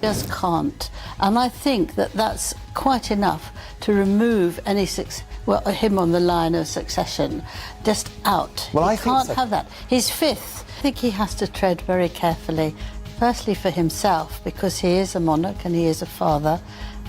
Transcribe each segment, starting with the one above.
Just can't. And I think that that's quite enough to remove any him on the line of succession just out. Well, I can't think so. have that. He's fifth. I think he has to tread very carefully. Firstly for himself, because he is a monarch and he is a father,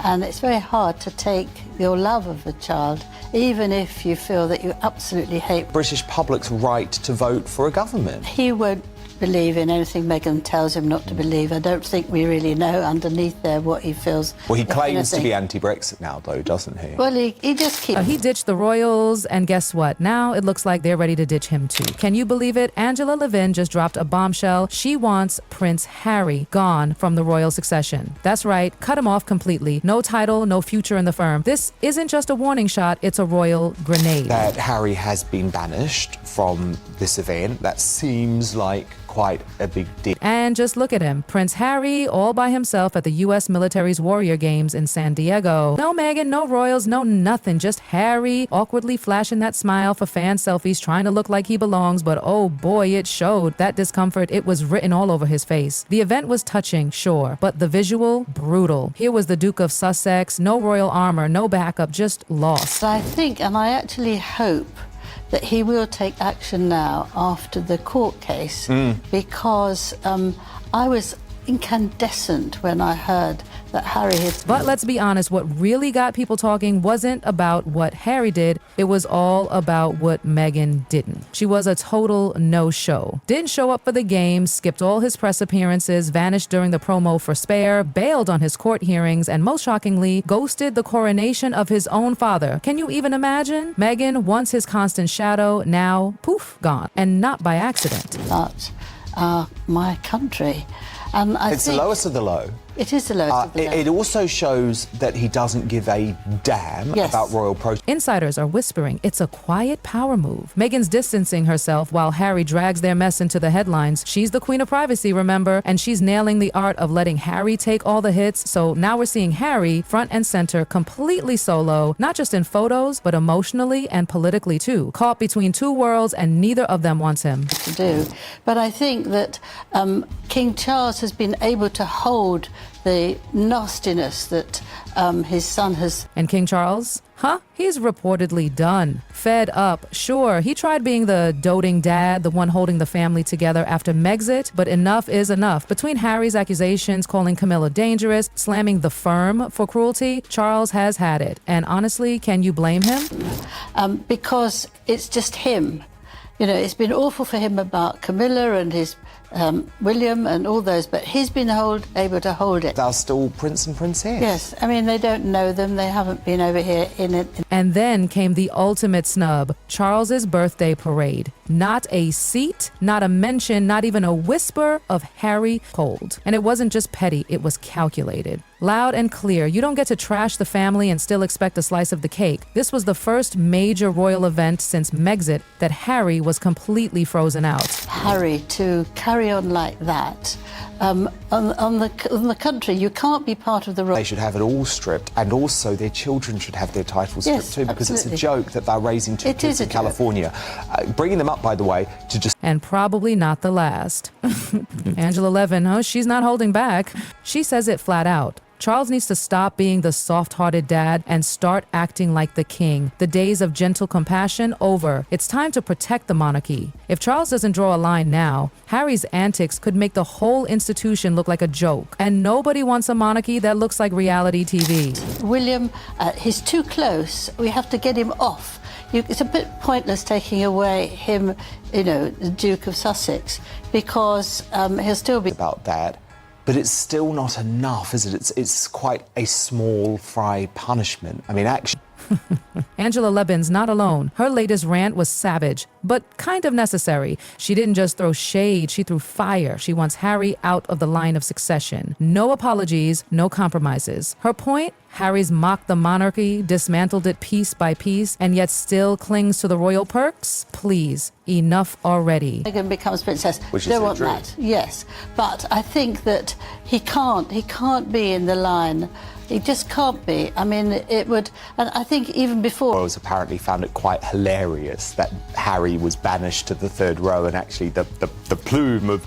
and it's very hard to take your love of a child, even if you feel that you absolutely hate. British public's right to vote for a government. He won't believe in anything Meghan tells him not to believe. I don't think we really know underneath there what he feels. Well, he claims to be anti-Brexit now, though, doesn't he? Well, he just keeps... He ditched the royals, and guess what? Now it looks like they're ready to ditch him too. Can you believe it? Angela Levin just dropped a bombshell. She wants Prince Harry gone from the royal succession. That's right, cut him off completely. No title, no future in the firm. This isn't just a warning shot, it's a royal grenade. That Harry has been banished from this event. That seems like quite a big deal. And just look at him, Prince Harry, all by himself at the U.S. military's Warrior Games in San Diego. No Meghan, no royals, no nothing, just Harry awkwardly flashing that smile for fan selfies, trying to look like he belongs, but oh boy, it showed. That discomfort, it was written all over his face. The event was touching, sure, but the visual, brutal. Here was the Duke of Sussex, no royal armor, no backup, just lost. I think, and I actually hope, that he will take action now after the court case, because I was incandescent when I heard that Harry had... But let's be honest, what really got people talking wasn't about what Harry did, it was all about what Meghan didn't. She was a total no-show. Didn't show up for the game, skipped all his press appearances, vanished during the promo for Spare, bailed on his court hearings, and most shockingly, ghosted the coronation of his own father. Can you even imagine? Meghan, once his constant shadow, now, poof, gone. And not by accident. But my country... And I it's think the lowest of the low. It is the lowest of the low. It also shows that he doesn't give a damn about royal process. Insiders are whispering it's a quiet power move. Meghan's distancing herself while Harry drags their mess into the headlines. She's the queen of privacy, remember? And she's nailing the art of letting Harry take all the hits. So now we're seeing Harry front and center, completely solo, not just in photos, but emotionally and politically too. Caught between two worlds and neither of them wants him. To do. But I think that King Charles has been able to hold the nastiness that his son has... And King Charles? Huh? He's reportedly done. Fed up. Sure, he tried being the doting dad, the one holding the family together after Megxit, but enough is enough. Between Harry's accusations calling Camilla dangerous, slamming the firm for cruelty, Charles has had it. And honestly, can you blame him? Because it's just him. You know, it's been awful for him about Camilla and his William and all those, but he's been able to hold it. They're still prince and princess. Yes, I mean, they don't know them. They haven't been over here in it. And then came the ultimate snub, Charles's birthday parade. Not a seat, not a mention, not even a whisper of Harry cold. And it wasn't just petty, it was calculated. Loud and clear, you don't get to trash the family and still expect a slice of the cake. This was the first major royal event since Megxit that Harry was completely frozen out. Harry, to carry on like that, on the country, you can't be part of the royal... They should have it all stripped, and also their children should have their titles stripped too, because absolutely. it's a joke that they're raising two kids in California. Bringing them up, by the way, to just... And probably not the last. Angela Levin, oh, she's not holding back. She says it flat out. Charles needs to stop being the soft-hearted dad and start acting like the king. The days of gentle compassion over. It's time to protect the monarchy. If Charles doesn't draw a line now, Harry's antics could make the whole institution look like a joke. And nobody wants a monarchy that looks like reality TV. William, he's too close. We have to get him off. It's a bit pointless taking away him, you know, the Duke of Sussex, because he'll still be... About that. But it's still not enough, is it? It's quite a small fry punishment. I mean, actually... Angela Levin's not alone. Her latest rant was savage, but kind of necessary. She didn't just throw shade, she threw fire. She wants Harry out of the line of succession. No apologies, no compromises. Her point? Harry's mocked the monarchy, dismantled it piece by piece, and yet still clings to the royal perks? Please, enough already. Meghan becomes princess. Which don't is want true. that. Yes, but I think that he can't be in the line. He just can't be. I mean, it would, and I think even before... Royals apparently found it quite hilarious that Harry was banished to the third row, and actually the plume of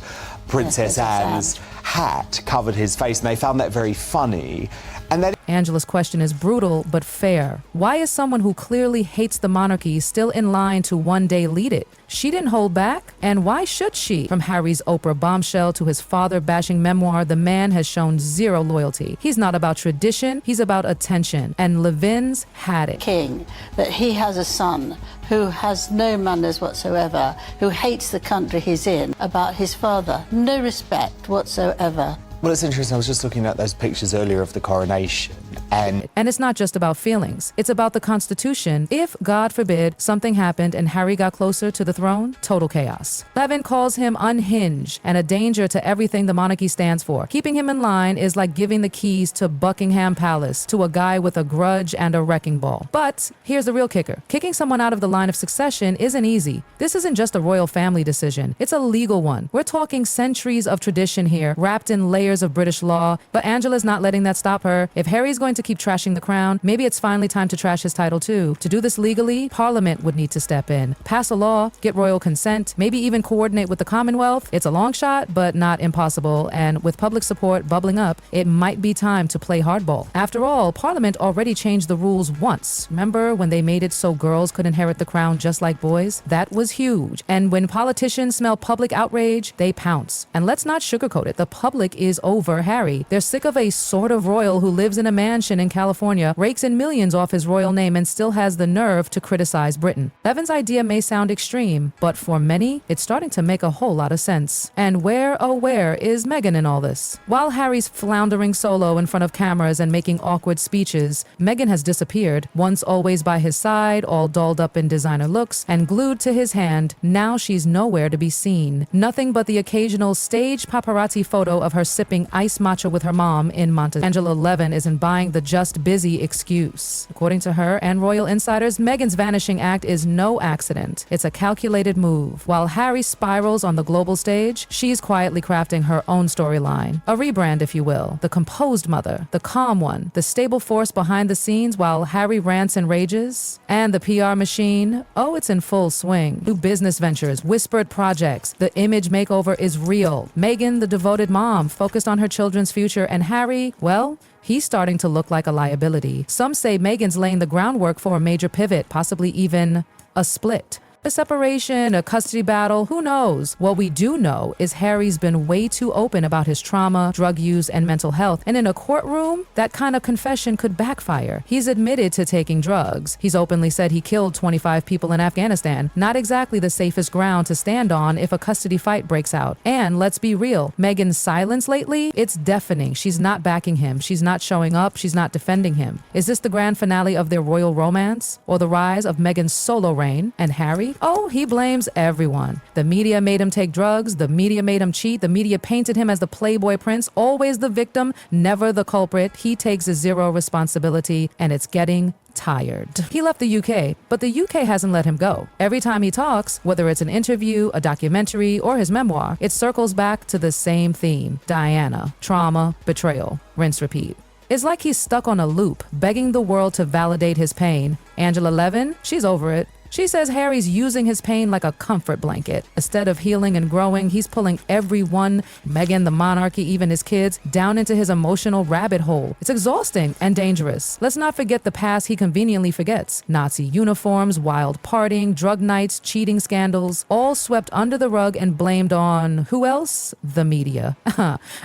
Princess Anne's hat covered his face, and they found that very funny. And then Angela's question is brutal but fair. Why is someone who clearly hates the monarchy still in line to one day lead it? She didn't hold back, and why should she? From Harry's Oprah bombshell to his father-bashing memoir, the man has shown zero loyalty. He's not about tradition, he's about attention, and Levin's had it. King, that he has a son who has no manners whatsoever, who hates the country he's in, about his father. No respect whatsoever. Well, it's interesting. I was just looking at those pictures earlier of the coronation, and it's not just about feelings. It's about the Constitution. If, God forbid, something happened and Harry got closer to the throne, total chaos. Levin calls him unhinged and a danger to everything the monarchy stands for. Keeping him in line is like giving the keys to Buckingham Palace to a guy with a grudge and a wrecking ball. But here's the real kicker. Kicking someone out of the line of succession isn't easy. This isn't just a royal family decision. It's a legal one. We're talking centuries of tradition here, wrapped in layers of British law, but Angela's not letting that stop her. If Harry's going to keep trashing the crown, maybe it's finally time to trash his title too. To do this legally, Parliament would need to step in, pass a law, get royal consent, maybe even coordinate with the Commonwealth. It's a long shot, but not impossible, and with public support bubbling up, it might be time to play hardball. After all, Parliament already changed the rules once. Remember when they made it so girls could inherit the crown just like boys? That was huge. And when politicians smell public outrage, they pounce. And let's not sugarcoat it. The public is over Harry. They're sick of a sort of royal who lives in a mansion in California, rakes in millions off his royal name, and still has the nerve to criticize Britain. Levin's idea may sound extreme, but for many, it's starting to make a whole lot of sense. And where, oh where, is Meghan in all this? While Harry's floundering solo in front of cameras and making awkward speeches, Meghan has disappeared. Once always by his side, all dolled up in designer looks and glued to his hand, now she's nowhere to be seen. Nothing but the occasional staged paparazzi photo of her sipping ice matcha with her mom in Monte. Angela Levin isn't buying the just busy excuse. According to her and royal insiders, Meghan's vanishing act is no accident. It's a calculated move. While Harry spirals on the global stage, she's quietly crafting her own storyline. A rebrand, if you will. The composed mother, the calm one, the stable force behind the scenes while Harry rants and rages. And the PR machine, oh, it's in full swing. New business ventures, whispered projects. The image makeover is real. Meghan, the devoted mom, focused on her children's future, and Harry, well, he's starting to look like a liability. Some say Meghan's laying the groundwork for a major pivot, possibly even a split. A separation, a custody battle, who knows? What we do know is Harry's been way too open about his trauma, drug use, and mental health. And in a courtroom, that kind of confession could backfire. He's admitted to taking drugs. He's openly said he killed 25 people in Afghanistan. Not exactly the safest ground to stand on if a custody fight breaks out. And let's be real, Meghan's silence lately, it's deafening. She's not backing him. She's not showing up. She's not defending him. Is this the grand finale of their royal romance? Or the rise of Meghan's solo reign and Harry? Oh, he blames everyone. The media made him take drugs. The media made him cheat. The media painted him as the playboy prince, always the victim, never the culprit. He takes zero responsibility, and it's getting tired. He left the UK, but the UK hasn't let him go. Every time he talks, whether it's an interview, a documentary, or his memoir, it circles back to the same theme: Diana, trauma, betrayal, rinse, repeat. It's like he's stuck on a loop, begging the world to validate his pain. Angela Levin, she's over it. She says Harry's using his pain like a comfort blanket. Instead of healing and growing, he's pulling everyone, Meghan, the monarchy, even his kids, down into his emotional rabbit hole. It's exhausting and dangerous. Let's not forget the past he conveniently forgets. Nazi uniforms, wild partying, drug nights, cheating scandals, all swept under the rug and blamed on who else? The media.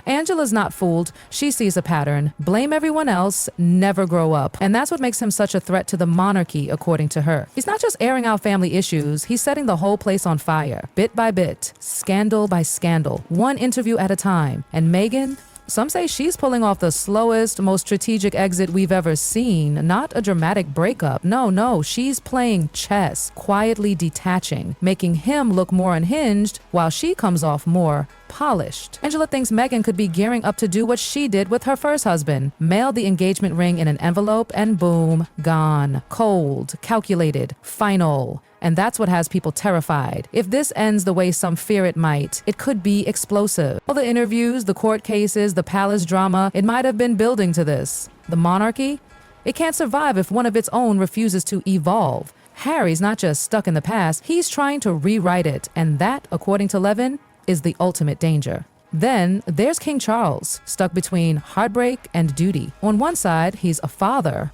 Angela's not fooled. She sees a pattern. Blame everyone else, never grow up. And that's what makes him such a threat to the monarchy, according to her. He's not just airing out family issues, he's setting the whole place on fire, bit by bit, scandal by scandal, one interview at a time. And Meghan? Some say she's pulling off the slowest, most strategic exit we've ever seen. Not a dramatic breakup. No, she's playing chess, quietly detaching, making him look more unhinged while she comes off more polished. Angela thinks Meghan could be gearing up to do what she did with her first husband. Mail the engagement ring in an envelope and boom, gone. Cold, calculated, final. And that's what has people terrified. If this ends the way some fear it might, it could be explosive. All the interviews, the court cases, the palace drama, it might have been building to this. The monarchy? It can't survive if one of its own refuses to evolve. Harry's not just stuck in the past, he's trying to rewrite it. And that, according to Levin, is the ultimate danger. Then there's King Charles, stuck between heartbreak and duty. On one side, he's a father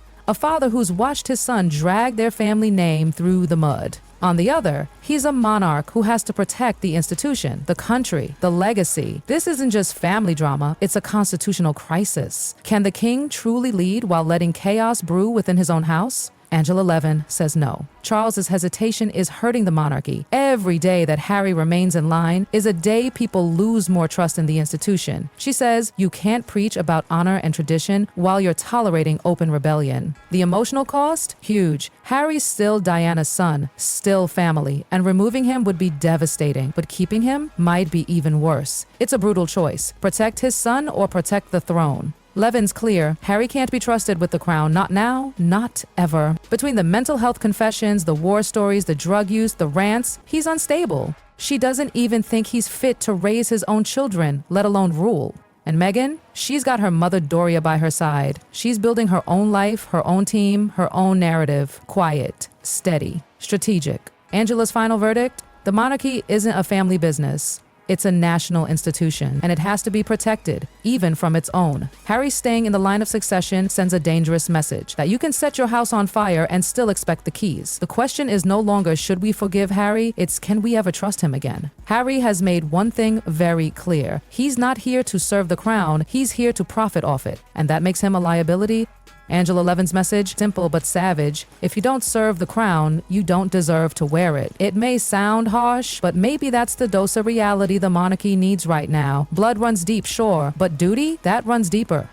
who's watched his son drag their family name through the mud. On the other, he's a monarch who has to protect the institution, the country, the legacy. This isn't just family drama, it's a constitutional crisis. Can the king truly lead while letting chaos brew within his own house? Angela Levin says no. Charles's hesitation is hurting the monarchy. Every day that Harry remains in line is a day people lose more trust in the institution. She says you can't preach about honor and tradition while you're tolerating open rebellion. The emotional cost? Huge. Harry's still Diana's son, still family, and removing him would be devastating, but keeping him might be even worse. It's a brutal choice. Protect his son or protect the throne. Levin's clear. Harry can't be trusted with the crown. Not now, not ever. Between the mental health confessions, the war stories, the drug use, the rants, he's unstable. She doesn't even think he's fit to raise his own children, let alone rule. And Meghan, she's got her mother Doria by her side. She's building her own life, her own team, her own narrative. Quiet, steady, strategic. Angela's final verdict? The monarchy isn't a family business. It's a national institution, and it has to be protected, even from its own. Harry staying in the line of succession sends a dangerous message that you can set your house on fire and still expect the keys. The question is no longer should we forgive Harry, it's can we ever trust him again? Harry has made one thing very clear. He's not here to serve the crown, he's here to profit off it. And that makes him a liability? Angela Levin's message, simple but savage. If you don't serve the crown, you don't deserve to wear it. It may sound harsh, but maybe that's the dose of reality the monarchy needs right now. Blood runs deep, sure, but duty, that runs deeper.